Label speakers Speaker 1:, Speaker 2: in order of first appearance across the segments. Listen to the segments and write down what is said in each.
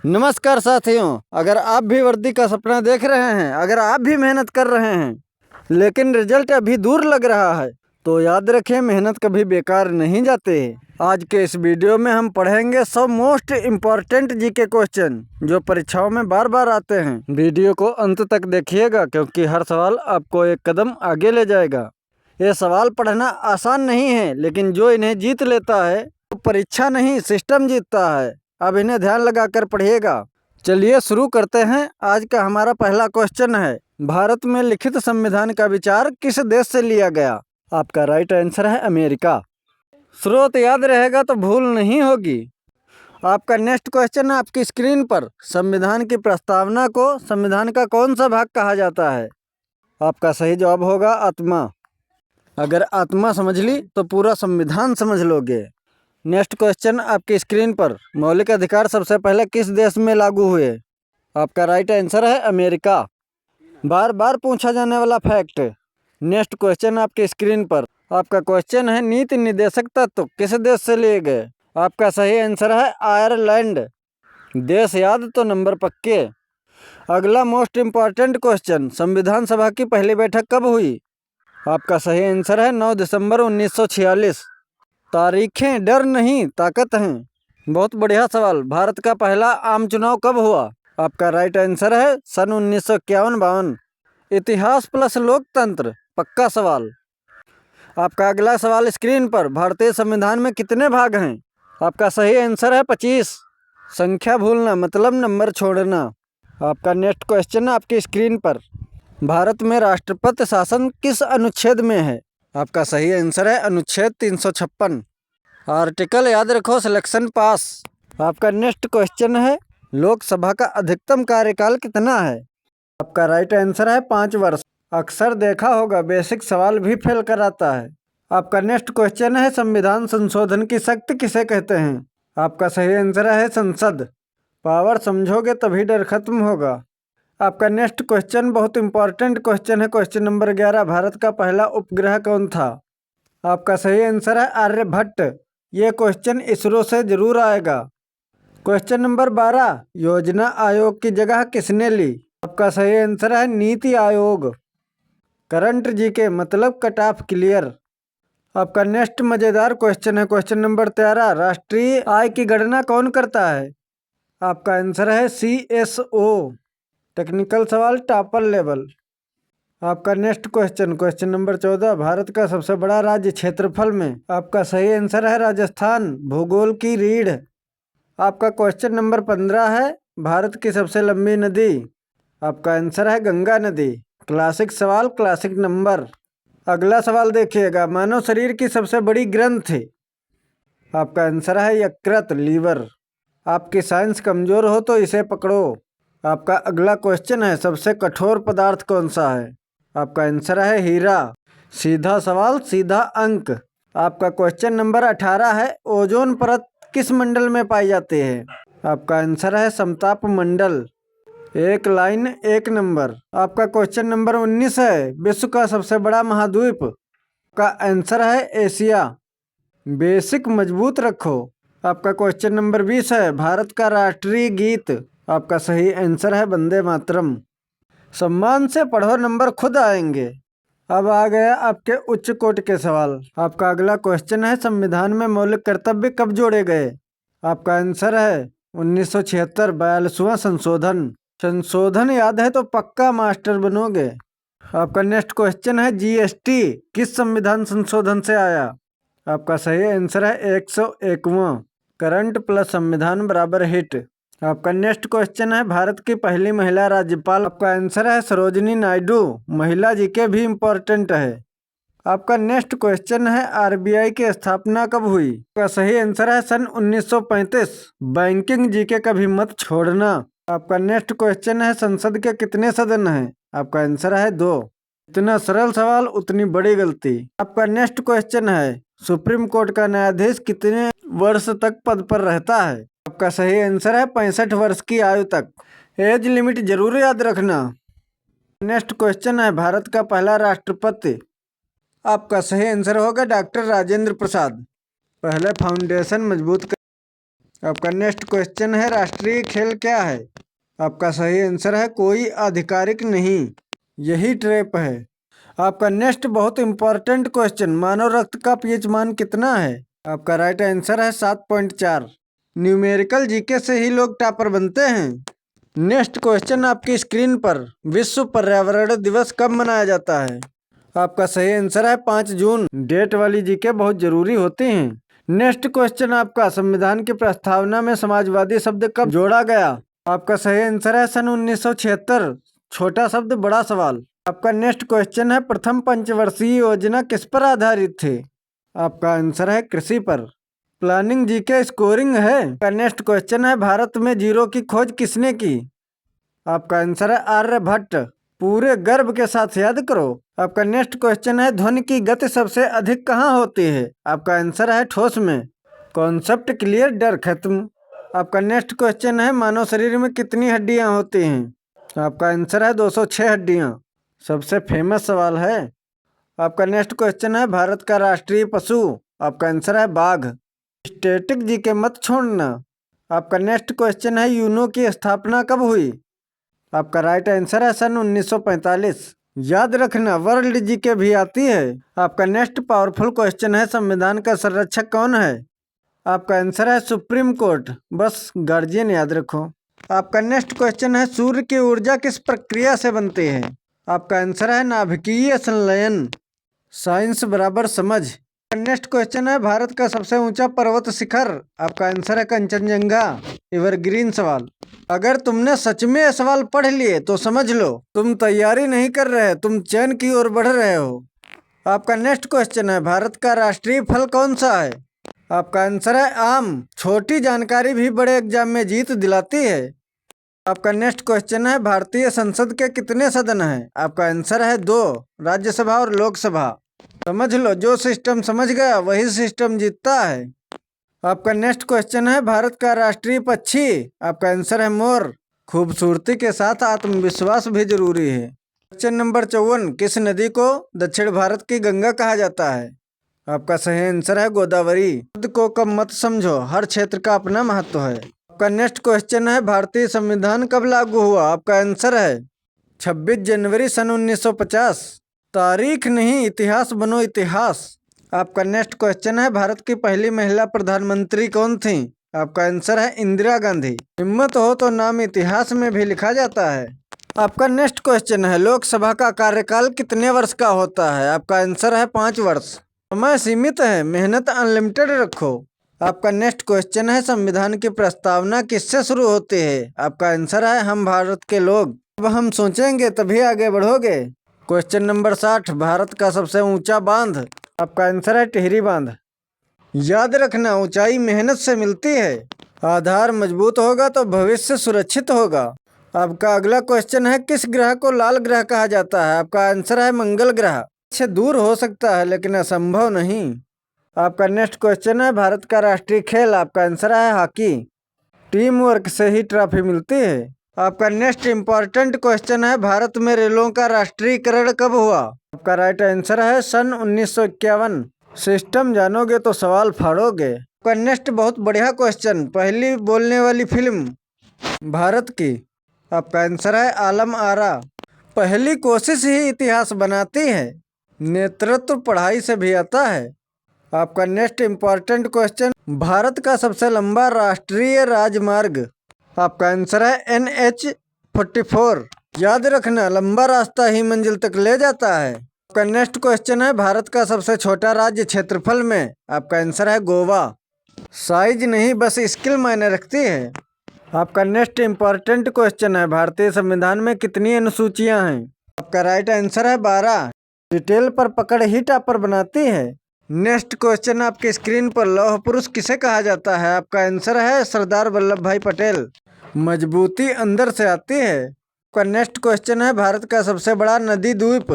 Speaker 1: नमस्कार साथियों, अगर आप भी वर्दी का सपना देख रहे हैं, अगर आप भी मेहनत कर रहे हैं लेकिन रिजल्ट अभी दूर लग रहा है, तो याद रखें मेहनत कभी बेकार नहीं जाते। आज के इस वीडियो में हम पढ़ेंगे 100 मोस्ट इम्पॉर्टेंट जीके क्वेश्चन जो परीक्षाओं में बार बार आते हैं। वीडियो को अंत तक देखिएगा क्योंकि हर सवाल आपको एक कदम आगे ले जाएगा। ये सवाल पढ़ना आसान नहीं है, लेकिन जो इन्हें जीत लेता है तो परीक्षा नहीं सिस्टम जीतता है। अब इन्हें ध्यान लगाकर पढ़िएगा। चलिए शुरू करते हैं। आज का हमारा पहला क्वेश्चन है, भारत में लिखित संविधान का विचार किस देश से लिया गया? आपका राइट आंसर है अमेरिका। स्रोत याद रहेगा तो भूल नहीं होगी। आपका नेक्स्ट क्वेश्चन है आपकी स्क्रीन पर, संविधान की प्रस्तावना को संविधान का कौन सा भाग कहा जाता है? आपका सही जवाब होगा आत्मा। अगर आत्मा समझ ली तो पूरा संविधान समझ लोगे। नेक्स्ट क्वेश्चन आपकी स्क्रीन पर, मौलिक अधिकार सबसे पहले किस देश में लागू हुए? आपका राइट आंसर है अमेरिका। बार बार पूछा जाने वाला फैक्ट। नेक्स्ट क्वेश्चन आपकी स्क्रीन पर, आपका क्वेश्चन है नीति निर्देशक तत्व किस देश से लिए गए? आपका सही आंसर है आयरलैंड। देश याद तो नंबर पक्के। अगला मोस्ट इम्पॉर्टेंट क्वेश्चन, संविधान सभा की पहली बैठक कब हुई? आपका सही आंसर है 9 दिसंबर 1946। तारीखें डर नहीं ताकत हैं। बहुत बढ़िया सवाल। भारत का पहला आम चुनाव कब हुआ? आपका राइट आंसर है सन 1951-52। इतिहास प्लस लोकतंत्र, पक्का सवाल। आपका अगला सवाल स्क्रीन पर, भारतीय संविधान में कितने भाग हैं? आपका सही आंसर है 25। संख्या भूलना मतलब नंबर छोड़ना। आपका नेक्स्ट क्वेश्चन आपकी स्क्रीन पर, भारत में राष्ट्रपति शासन किस अनुच्छेद में है? आपका सही आंसर है अनुच्छेद 356। आर्टिकल याद रखो, सिलेक्शन पास। आपका नेक्स्ट क्वेश्चन है, लोकसभा का अधिकतम कार्यकाल कितना है? आपका राइट आंसर है 5 वर्ष। अक्सर देखा होगा बेसिक सवाल भी फेल कराता है। आपका नेक्स्ट क्वेश्चन है, संविधान संशोधन की शक्ति किसे कहते हैं? आपका सही आंसर है संसद। पावर समझोगे तभी डर खत्म होगा। आपका नेक्स्ट क्वेश्चन बहुत इंपॉर्टेंट क्वेश्चन है, क्वेश्चन नंबर 11, भारत का पहला उपग्रह कौन था? आपका सही आंसर है आर्यभट्ट। ये क्वेश्चन इसरो से जरूर आएगा। क्वेश्चन नंबर 12, योजना आयोग की जगह किसने ली? आपका सही आंसर है नीति आयोग। करंट जीके मतलब कट ऑफ क्लियर। आपका नेक्स्ट मजेदार क्वेश्चन है, क्वेश्चन नंबर 13, राष्ट्रीय आय की गणना कौन करता है? आपका आंसर है CSO। टेक्निकल सवाल टॉपर लेवल। आपका next question, question number 14, Bharat का सबसे बड़ा राज्य क्षेत्रफल में? आपका सही आंसर है राजस्थान। भूगोल की रीढ़। आपका क्वेश्चन नंबर 15 है, भारत की सबसे लंबी नदी? आपका आंसर है गंगा नदी। क्लासिक सवाल, क्लासिक नंबर। अगला सवाल देखिएगा, मानव शरीर की सबसे बड़ी ग्रंथि? आपका आंसर है यकृत, लीवर। आपकी साइंस कमजोर हो तो इसे पकड़ो। आपका अगला क्वेश्चन है, सबसे कठोर पदार्थ कौन सा है? आपका आंसर है हीरा। सीधा सवाल सीधा अंक। आपका क्वेश्चन नंबर 18 है, ओजोन परत किस मंडल में पाई जाती है? आपका आंसर है समताप मंडल। एक लाइन एक नंबर। आपका क्वेश्चन नंबर 19 है, विश्व का सबसे बड़ा महाद्वीप? का आंसर है एशिया। बेसिक मजबूत रखो। आपका क्वेश्चन नंबर 20 है, भारत का राष्ट्रीय गीत? आपका सही आंसर है वंदे मातरम। सम्मान से पढ़ो, नंबर खुद आएंगे। अब आ गया आपके उच्च कोटि के सवाल। आपका अगला क्वेश्चन है, संविधान में मौलिक कर्तव्य कब जोड़े गए? आपका आंसर है 1976, 42वां संशोधन। संशोधन याद है तो पक्का मास्टर बनोगे। आपका नेक्स्ट क्वेश्चन है, GST किस संविधान संशोधन से आया? आपका सही आंसर है 101वां। करंट प्लस संविधान बराबर हिट। आपका नेक्स्ट क्वेश्चन है, भारत की पहली महिला राज्यपाल? आपका आंसर है सरोजिनी नायडू। महिला जीके भी इम्पोर्टेंट है। आपका नेक्स्ट क्वेश्चन है, RBI की स्थापना कब हुई? आपका सही आंसर है सन 1935। बैंकिंग जीके का भी मत छोड़ना। आपका नेक्स्ट क्वेश्चन है, संसद के कितने सदन हैं? आपका आंसर है 2। इतना सरल सवाल उतनी बड़ी गलती। आपका नेक्स्ट क्वेश्चन है, सुप्रीम कोर्ट का न्यायाधीश कितने वर्ष तक पद पर रहता है? आपका सही आंसर है 65 वर्ष की आयु तक। एज लिमिट जरूर याद रखना। नेक्स्ट क्वेश्चन है, भारत का पहला राष्ट्रपति? आपका सही आंसर होगा डॉक्टर राजेंद्र प्रसाद। पहले फाउंडेशन मजबूत कर। आपका नेक्स्ट क्वेश्चन है राष्ट्रीय खेल क्या है? आपका सही आंसर है कोई आधिकारिक नहीं, यही ट्रैप है। आपका नेक्स्ट बहुत इंपॉर्टेंट क्वेश्चन, मानव रक्त का पीएच मान कितना है? आपका राइट आंसर है 7.4। न्यूमेरिकल जीके से ही लोग टॉपर बनते हैं। नेक्स्ट क्वेश्चन आपकी स्क्रीन पर, विश्व पर्यावरण दिवस कब मनाया जाता है? आपका सही आंसर है 5 जून। डेट वाली जीके बहुत जरूरी होती हैं। नेक्स्ट क्वेश्चन आपका, संविधान की प्रस्तावना में समाजवादी शब्द कब जोड़ा गया? आपका सही आंसर है सन 1976। छोटा शब्द बड़ा सवाल। आपका नेक्स्ट क्वेश्चन है, प्रथम पंचवर्षीय योजना किस पर आधारित थी? आपका आंसर है कृषि पर। प्लानिंग जीके स्कोरिंग है। आपका नेक्स्ट क्वेश्चन है, भारत में जीरो की खोज किसने की? आपका आंसर है आर्यभट्ट। पूरे गर्भ के साथ याद करो। आपका नेक्स्ट क्वेश्चन है, ध्वनि की गति सबसे अधिक कहाँ होती है? आपका आंसर है ठोस में। कॉन्सेप्ट क्लियर, डर खत्म। आपका नेक्स्ट क्वेश्चन है, मानव शरीर में कितनी हड्डियां होती हैं? आपका आंसर है 206 हड्डियां। सबसे फेमस सवाल है। आपका नेक्स्ट क्वेश्चन है, भारत का राष्ट्रीय पशु? आपका आंसर है बाघ। स्टैटिक जी के मत छोड़ना। आपका नेक्स्ट क्वेश्चन है, यूनो की स्थापना कब हुई? आपका राइट आंसर है सन 1945। याद रखना, वर्ल्ड जी के भी आती है। आपका नेक्स्ट पावरफुल क्वेश्चन है, संविधान का संरक्षक कौन है? आपका आंसर है सुप्रीम कोर्ट। बस गार्जियन याद रखो। आपका नेक्स्ट क्वेश्चन है, सूर्य की ऊर्जा किस प्रक्रिया से बनती है? आपका आंसर है नाभिकीय संलयन। साइंस बराबर समझ। नेक्स्ट क्वेश्चन है, भारत का सबसे ऊंचा पर्वत शिखर? आपका आंसर है कंचनजंगा। एवरग्रीन सवाल। अगर तुमने सच में ये सवाल पढ़ लिए तो समझ लो तुम तैयारी नहीं कर रहे, तुम चयन की ओर बढ़ रहे हो। आपका नेक्स्ट क्वेश्चन है, भारत का राष्ट्रीय फल कौन सा है? आपका आंसर है आम। छोटी जानकारी भी बड़े एग्जाम में जीत दिलाती है। आपका नेक्स्ट क्वेश्चन है, भारतीय संसद के कितने सदन हैं? आपका आंसर है 2, राज्यसभा और लोकसभा। समझ लो, जो सिस्टम समझ गया वही सिस्टम जीतता है। आपका नेक्स्ट क्वेश्चन है, भारत का राष्ट्रीय पक्षी? आपका आंसर है मोर। खूबसूरती के साथ आत्मविश्वास भी जरूरी है। क्वेश्चन नंबर 54, किस नदी को दक्षिण भारत की गंगा कहा जाता है? आपका सही आंसर है गोदावरी। खुद को कम मत समझो, हर क्षेत्र का अपना महत्व है। आपका नेक्स्ट क्वेश्चन है, भारतीय संविधान कब लागू हुआ? आपका आंसर है 26 जनवरी सन 1950। तारीख नहीं, इतिहास बनो इतिहास। आपका नेक्स्ट क्वेश्चन है, भारत की पहली महिला प्रधानमंत्री कौन थी? आपका आंसर है इंदिरा गांधी। हिम्मत हो तो नाम इतिहास में भी लिखा जाता है। आपका नेक्स्ट क्वेश्चन है, लोकसभा का कार्यकाल कितने वर्ष का होता है? आपका आंसर है 5 वर्ष। समय सीमित है, मेहनत अनलिमिटेड रखो। आपका नेक्स्ट क्वेश्चन है, संविधान की प्रस्तावना किससे शुरू होती है? आपका आंसर है हम भारत के लोग। अब हम सोचेंगे तभी आगे बढ़ोगे। क्वेश्चन नंबर 60, भारत का सबसे ऊंचा बांध? आपका आंसर है टिहरी बांध। याद रखना, ऊंचाई मेहनत से मिलती है। आधार मजबूत होगा तो भविष्य सुरक्षित होगा। आपका अगला क्वेश्चन है, किस ग्रह को लाल ग्रह कहा जाता है? आपका आंसर है मंगल ग्रह। इससे दूर हो सकता है लेकिन असंभव नहीं। आपका नेक्स्ट क्वेश्चन है, भारत का राष्ट्रीय खेल? आपका आंसर है हॉकी। टीम वर्क से ही ट्रॉफी मिलती है। आपका नेक्स्ट इंपॉर्टेंट क्वेश्चन है, भारत में रेलों का राष्ट्रीयकरण कब हुआ? आपका राइट आंसर है सन 1951। सिस्टम जानोगे तो सवाल फाड़ोगे। आपका नेक्स्ट बहुत बढ़िया क्वेश्चन, पहली बोलने वाली फिल्म भारत की? आपका आंसर है आलम आरा। पहली कोशिश ही इतिहास बनाती है। नेतृत्व पढ़ाई से भी आता है। आपका नेक्स्ट इंपॉर्टेंट क्वेश्चन, भारत का सबसे लंबा राष्ट्रीय राजमार्ग? आपका आंसर है NH-44। याद रखना, लंबा रास्ता ही मंजिल तक ले जाता है। आपका नेक्स्ट क्वेश्चन है, भारत का सबसे छोटा राज्य क्षेत्रफल में? आपका आंसर है गोवा। साइज नहीं, बस स्किल मायने रखती है। आपका नेक्स्ट इंपॉर्टेंट क्वेश्चन है, भारतीय संविधान में कितनी अनुसूचियां हैं? आपका राइट आंसर है 12। डिटेल पर पकड़ ही टॉपर बनाती है। नेक्स्ट क्वेश्चन आपकी स्क्रीन पर, लौह पुरुष किसे कहा जाता है? आपका आंसर है सरदार वल्लभ भाई पटेल। मजबूती अंदर से आती है। आपका नेक्स्ट क्वेश्चन है, भारत का सबसे बड़ा नदी द्वीप?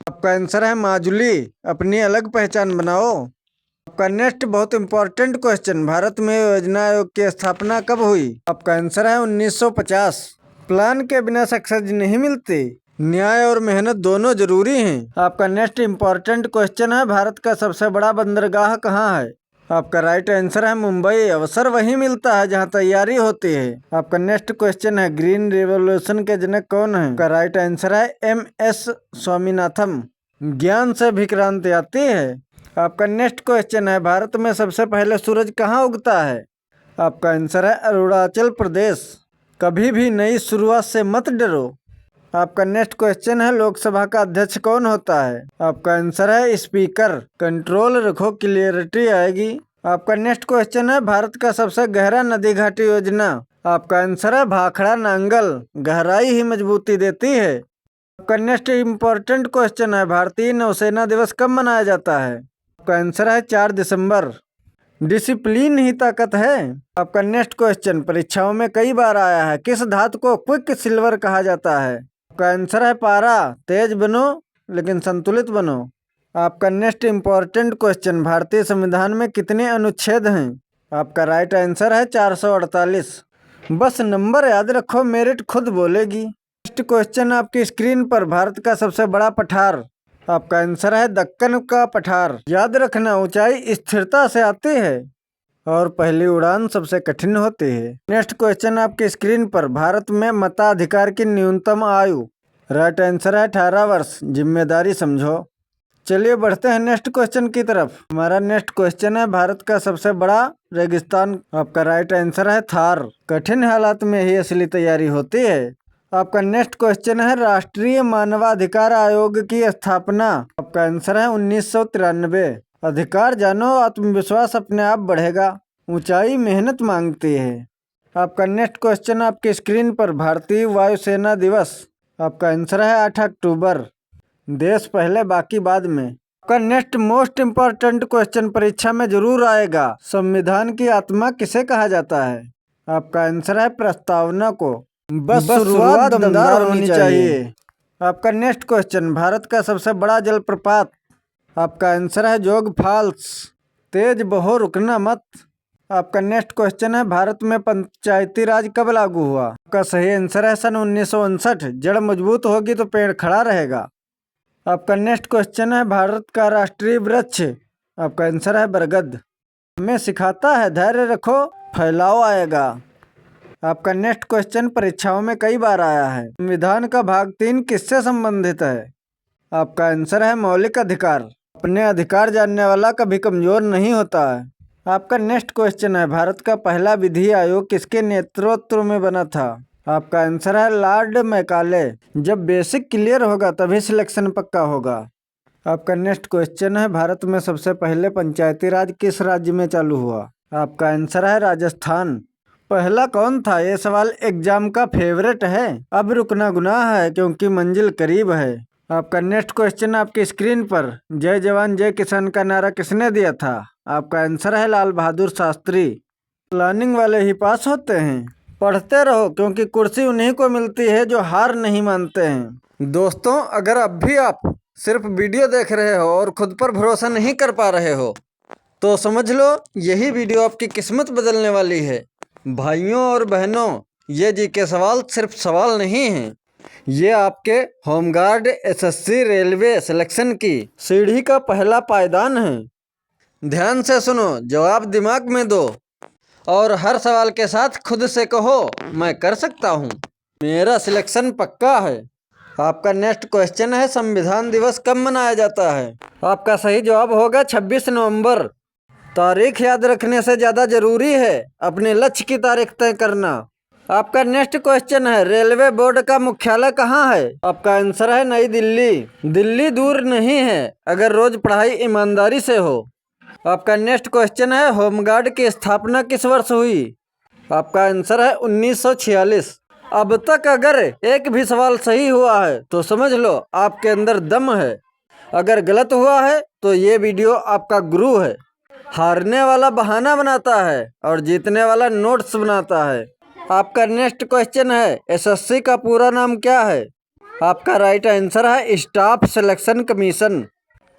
Speaker 1: आपका आंसर है माजुली। अपनी अलग पहचान बनाओ। आपका नेक्स्ट बहुत इंपॉर्टेंट क्वेश्चन, भारत में योजना आयोग की स्थापना कब हुई? आपका आंसर है 1950। प्लान के बिना सक्सेस नहीं मिलती, न्याय और मेहनत दोनों जरूरी हैं। आपका नेक्स्ट इंपॉर्टेंट क्वेश्चन है, भारत का सबसे बड़ा बंदरगाह कहाँ है? आपका राइट आंसर है मुंबई। अवसर वहीं मिलता है जहां तैयारी होती है। आपका नेक्स्ट क्वेश्चन है ग्रीन रिवॉल्यूशन के जनक कौन है? आपका राइट आंसर है MS स्वामीनाथन। ज्ञान से भी क्रांति आती है। आपका नेक्स्ट क्वेश्चन है भारत में सबसे पहले सूरज कहाँ उगता है? आपका आंसर है अरुणाचल प्रदेश। कभी भी नई शुरुआत से मत डरो। आपका नेक्स्ट क्वेश्चन है लोकसभा का अध्यक्ष कौन होता है? आपका आंसर है स्पीकर। कंट्रोल रखो, क्लियरिटी आएगी। आपका नेक्स्ट क्वेश्चन है भारत का सबसे गहरा नदी घाटी योजना। आपका आंसर है भाखड़ा नांगल। गहराई ही मजबूती देती है। आपका नेक्स्ट इम्पोर्टेंट क्वेश्चन है भारतीय नौसेना दिवस कब मनाया जाता है? आपका आंसर है 4 दिसंबर। डिसिप्लिन ही ताकत है। आपका नेक्स्ट क्वेश्चन परीक्षाओं में कई बार आया है। किस धातु को क्विक सिल्वर कहा जाता है? आपका आंसर है पारा। तेज बनो लेकिन संतुलित बनो। आपका नेक्स्ट इम्पोर्टेंट क्वेश्चन भारतीय संविधान में कितने अनुच्छेद हैं? आपका राइट आंसर है 448। बस नंबर याद रखो, मेरिट खुद बोलेगी। नेक्स्ट क्वेश्चन आपकी स्क्रीन पर भारत का सबसे बड़ा पठार। आपका आंसर है दक्कन का पठार। याद रखना ऊंचाई स्थिरता से आती है और पहली उड़ान सबसे कठिन होती है। नेक्स्ट क्वेश्चन आपकी स्क्रीन पर भारत में मताधिकार की न्यूनतम आयु। राइट आंसर है 18 वर्ष। जिम्मेदारी समझो। चलिए बढ़ते हैं नेक्स्ट क्वेश्चन की तरफ। हमारा नेक्स्ट क्वेश्चन है भारत का सबसे बड़ा रेगिस्तान। आपका राइट आंसर है थार। कठिन हालात में ही असली तैयारी होती है। आपका नेक्स्ट क्वेश्चन है राष्ट्रीय मानवाधिकार आयोग की स्थापना। आपका आंसर है 1993। अधिकार जानो, आत्मविश्वास अपने आप बढ़ेगा। ऊंचाई मेहनत मांगती है। आपका नेक्स्ट क्वेश्चन आपकी स्क्रीन पर भारतीय वायुसेना दिवस। आपका आंसर है 8 अक्टूबर। देश पहले बाकी बाद में। आपका नेक्स्ट मोस्ट इम्पोर्टेंट क्वेश्चन परीक्षा में जरूर आएगा। संविधान की आत्मा किसे कहा जाता है? आपका आंसर है प्रस्तावना को। बस शुरुआत दमदार होनी चाहिए। आपका नेक्स्ट क्वेश्चन भारत का सबसे बड़ा जलप्रपात। आपका आंसर है जोग फॉल्स। तेज बहो, रुकना मत। आपका नेक्स्ट क्वेश्चन है भारत में पंचायती राज कब लागू हुआ? आपका सही आंसर है सन 1959। जड़ मजबूत होगी तो पेड़ खड़ा रहेगा। आपका नेक्स्ट क्वेश्चन है भारत का राष्ट्रीय वृक्ष। आपका आंसर है बरगद। हमें सिखाता है धैर्य रखो, फैलाव आएगा। आपका नेक्स्ट क्वेश्चन परीक्षाओं में कई बार आया है। संविधान का भाग 3 किससे संबंधित है? आपका आंसर है मौलिक अधिकार। अपने अधिकार जानने वाला कभी कमजोर नहीं होता है। आपका नेक्स्ट क्वेश्चन है भारत का पहला विधि आयोग किसके नेतृत्व में बना था? आपका आंसर है लॉर्ड मैकाले। जब बेसिक क्लियर होगा तभी सिलेक्शन पक्का होगा। आपका नेक्स्ट क्वेश्चन है भारत में सबसे पहले पंचायती राज किस राज्य में चालू हुआ? आपका आंसर है राजस्थान। पहला कौन था? ये सवाल एग्जाम का फेवरेट है। अब रुकना गुनाह है क्योंकि मंजिल करीब है। आपका नेक्स्ट क्वेश्चन आपकी स्क्रीन पर जय जवान जय किसान का नारा किसने दिया था? आपका आंसर है लाल बहादुर शास्त्री। प्लानिंग वाले ही पास होते हैं। पढ़ते रहो क्योंकि कुर्सी उन्हीं को मिलती है जो हार नहीं मानते हैं। दोस्तों, अगर अब भी आप सिर्फ वीडियो देख रहे हो और खुद पर भरोसा नहीं कर पा रहे हो तो समझ लो यही वीडियो आपकी किस्मत बदलने वाली है। भाइयों और बहनों, ये जीके सवाल सिर्फ सवाल नहीं हैं, ये आपके होमगार्ड, SSC, रेलवे सिलेक्शन की सीढ़ी का पहला पायदान है। ध्यान से सुनो, जवाब दिमाग में दो और हर सवाल के साथ खुद से कहो मैं कर सकता हूँ, मेरा सिलेक्शन पक्का है। आपका नेक्स्ट क्वेश्चन है संविधान दिवस कब मनाया जाता है? आपका सही जवाब होगा 26 नवंबर। तारीख याद रखने से ज़्यादा जरूरी है अपने लक्ष्य की तारीख तय करना। आपका नेक्स्ट क्वेश्चन है रेलवे बोर्ड का मुख्यालय कहाँ है? आपका आंसर है नई दिल्ली। दिल्ली दूर नहीं है अगर रोज पढ़ाई ईमानदारी से हो। आपका नेक्स्ट क्वेश्चन है होमगार्ड की स्थापना किस वर्ष हुई? आपका आंसर है 1946। अब तक अगर एक भी सवाल सही हुआ है तो समझ लो आपके अंदर दम है। अगर गलत हुआ है तो ये वीडियो आपका गुरु है। हारने वाला बहाना बनाता है और जीतने वाला नोट्स बनाता है। आपका नेक्स्ट क्वेश्चन है SSC का पूरा नाम क्या है? आपका राइट आंसर है स्टाफ सिलेक्शन कमीशन।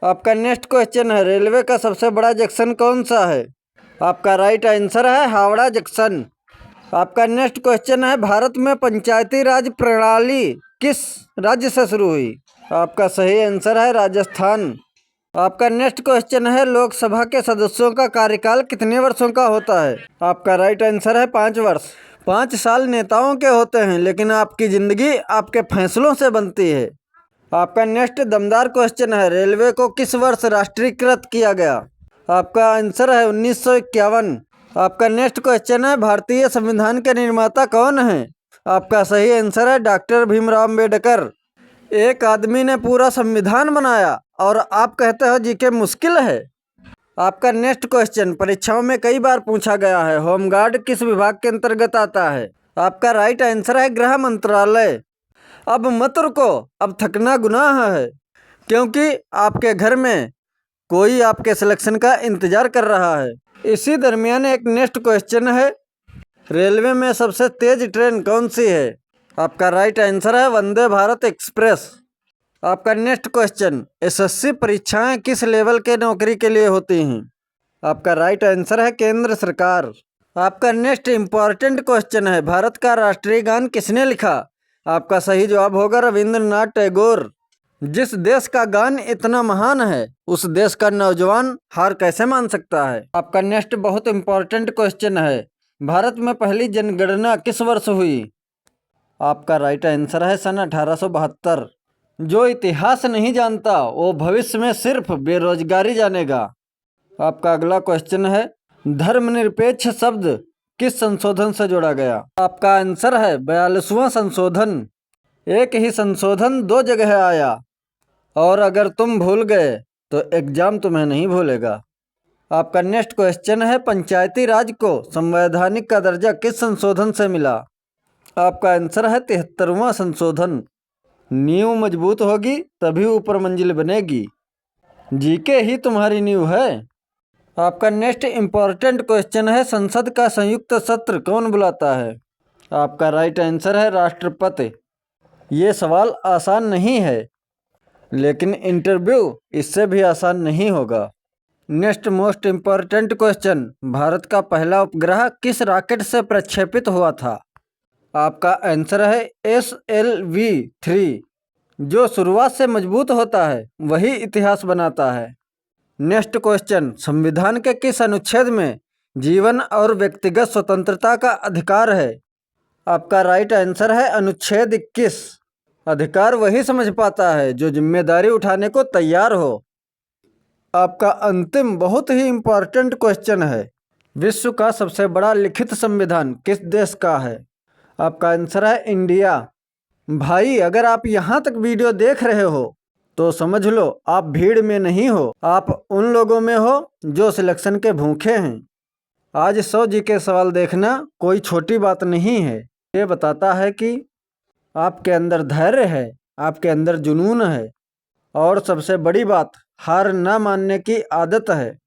Speaker 1: आपका नेक्स्ट क्वेश्चन है रेलवे का सबसे बड़ा जंक्शन कौन सा है? आपका राइट आंसर है हावड़ा जंक्शन। आपका नेक्स्ट क्वेश्चन है भारत में पंचायती राज प्रणाली किस राज्य से शुरू हुई? आपका सही आंसर है राजस्थान। आपका नेक्स्ट क्वेश्चन है, लोकसभा के सदस्यों का कार्यकाल कितने वर्षों का होता है? आपका राइट आंसर है 5 वर्ष। 5 साल नेताओं के होते हैं, लेकिन आपकी जिंदगी आपके फैसलों से बनती है। आपका नेक्स्ट दमदार क्वेश्चन है, रेलवे को किस वर्ष राष्ट्रीयकृत किया गया? आपका आंसर है 1951। आपका नेक्स्ट क्वेश्चन है, भारतीय संविधान के निर्माता कौन है? आपका सही आंसर है डॉक्टर भीमराव अम्बेडकर। एक आदमी ने पूरा संविधान बनाया और आप कहते हो जीके मुश्किल है। आपका नेक्स्ट क्वेश्चन परीक्षाओं में कई बार पूछा गया है, होमगार्ड किस विभाग के अंतर्गत आता है? आपका राइट आंसर है गृह मंत्रालय। अब मत रुको, अब थकना गुनाह है, क्योंकि आपके घर में कोई आपके सिलेक्शन का इंतजार कर रहा है। इसी दरमियान एक नेक्स्ट क्वेश्चन है, रेलवे में सबसे तेज ट्रेन कौन सी है? आपका राइट आंसर है वंदे भारत एक्सप्रेस। आपका नेक्स्ट क्वेश्चन, एसएससी परीक्षाएं किस लेवल के नौकरी के लिए होती हैं? आपका राइट आंसर है केंद्र सरकार। आपका नेक्स्ट इंपॉर्टेंट क्वेश्चन है, भारत का राष्ट्रीय गान किसने लिखा? आपका सही जवाब होगा रविंद्रनाथ टैगोर। जिस देश का गान इतना महान है, उस देश का नौजवान हार कैसे मान सकता है? आपका नेक्स्ट बहुत इंपॉर्टेंट क्वेश्चन है, भारत में पहली जनगणना किस वर्ष हुई? आपका राइट आंसर है सन 1872। जो इतिहास नहीं जानता वो भविष्य में सिर्फ बेरोजगारी जानेगा। आपका अगला क्वेश्चन है, धर्मनिरपेक्ष शब्द किस संशोधन से जोड़ा गया? आपका आंसर है 42वां संशोधन। एक ही संशोधन 2 जगह आया, और अगर तुम भूल गए तो एग्जाम तुम्हें नहीं भूलेगा। आपका नेक्स्ट क्वेश्चन है, पंचायती राज को संवैधानिक का दर्जा किस संशोधन से मिला? आपका आंसर है 73वां संशोधन। नींव मजबूत होगी तभी ऊपर मंजिल बनेगी, जीके ही तुम्हारी नींव है। आपका नेक्स्ट इंपॉर्टेंट क्वेश्चन है, संसद का संयुक्त सत्र कौन बुलाता है? आपका राइट आंसर है राष्ट्रपति। ये सवाल आसान नहीं है, लेकिन इंटरव्यू इससे भी आसान नहीं होगा। Next most important question, Bharat का पहला उपग्रह किस रॉकेट से प्रक्षेपित हुआ था? आपका आंसर है SLV-3। जो शुरुआत से मजबूत होता है वही इतिहास बनाता है। नेक्स्ट क्वेश्चन, संविधान के किस अनुच्छेद में जीवन और व्यक्तिगत स्वतंत्रता का अधिकार है? आपका राइट आंसर है अनुच्छेद 21। अधिकार वही समझ पाता है जो जिम्मेदारी उठाने को तैयार हो। आपका अंतिम बहुत ही इम्पोर्टेंट क्वेश्चन है, विश्व का सबसे बड़ा लिखित संविधान किस देश का है? आपका आंसर है इंडिया। भाई अगर आप यहाँ तक वीडियो देख रहे हो तो समझ लो आप भीड़ में नहीं हो, आप उन लोगों में हो जो सिलेक्शन के भूखे हैं। आज 100 जीके सवाल देखना कोई छोटी बात नहीं है। ये बताता है कि आपके अंदर धैर्य है, आपके अंदर जुनून है, और सबसे बड़ी बात हार ना मानने की आदत है।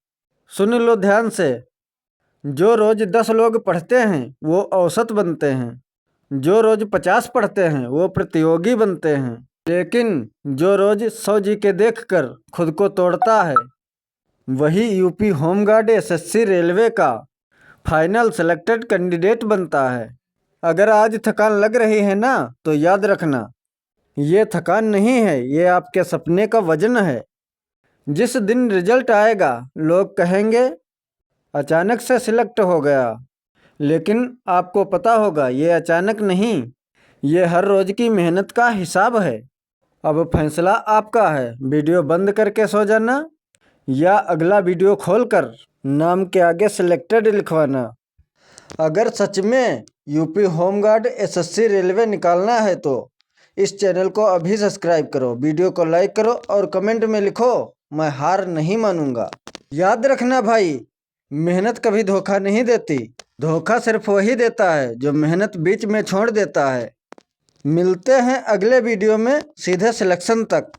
Speaker 1: सुन लो ध्यान से, जो रोज़ 10 लोग पढ़ते हैं वो औसत बनते हैं, जो रोज़ 50 पढ़ते हैं वो प्रतियोगी बनते हैं, लेकिन जो रोज़ 100 जीके देखकर खुद को तोड़ता है वही यूपी होमगार्ड SSC रेलवे का फाइनल सेलेक्टेड कैंडिडेट बनता है। अगर आज थकान लग रही है ना, तो याद रखना ये थकान नहीं है, ये आपके सपने का वजन है। जिस दिन रिजल्ट आएगा लोग कहेंगे अचानक से सिलेक्ट हो गया, लेकिन आपको पता होगा ये अचानक नहीं, ये हर रोज़ की मेहनत का हिसाब है। अब फैसला आपका है, वीडियो बंद करके सो जाना या अगला वीडियो खोलकर नाम के आगे सिलेक्टेड लिखवाना। अगर सच में यूपी होमगार्ड SSC रेलवे निकालना है तो इस चैनल को अभी सब्सक्राइब करो, वीडियो को लाइक करो और कमेंट में लिखो मैं हार नहीं मानूंगा। याद रखना भाई, मेहनत कभी धोखा नहीं देती, धोखा सिर्फ वही देता है जो मेहनत बीच में छोड़ देता है। मिलते हैं अगले वीडियो में सीधे सिलेक्शन तक।